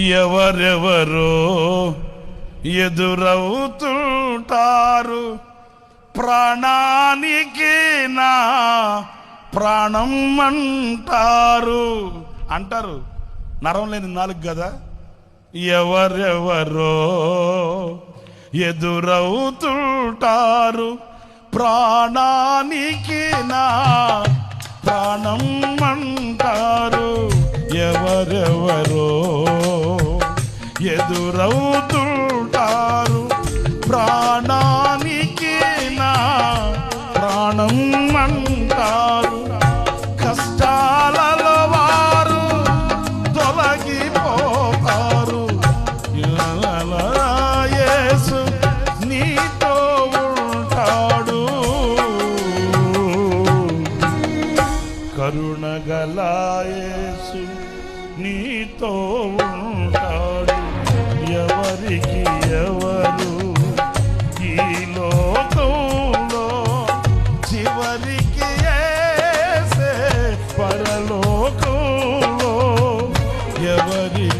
ఎవరెవరో ఎదురవుతుంటారు, ప్రాణానికి నా ప్రాణం అంటారు. నరం లేని నాలుగు కదా. ఎవరెవరో ఎదురవుతుంటారు, ప్రాణానికి నా ప్రాణం అంటారు. ఎవరెవరో ఎదురవుతుంటారు, ప్రాణానికి నా ప్రాణం అంటారు. కష్టాలలో వారు తొలగిపోతారు. యేసు నీతో ఉంటాడు, కరుణగల యేసు నీతో ఉంటాడు. ఎవరికి ఎవరు ఈ లోకంలో, చివరికి యేసే పరలోకంలో. ఎవరికి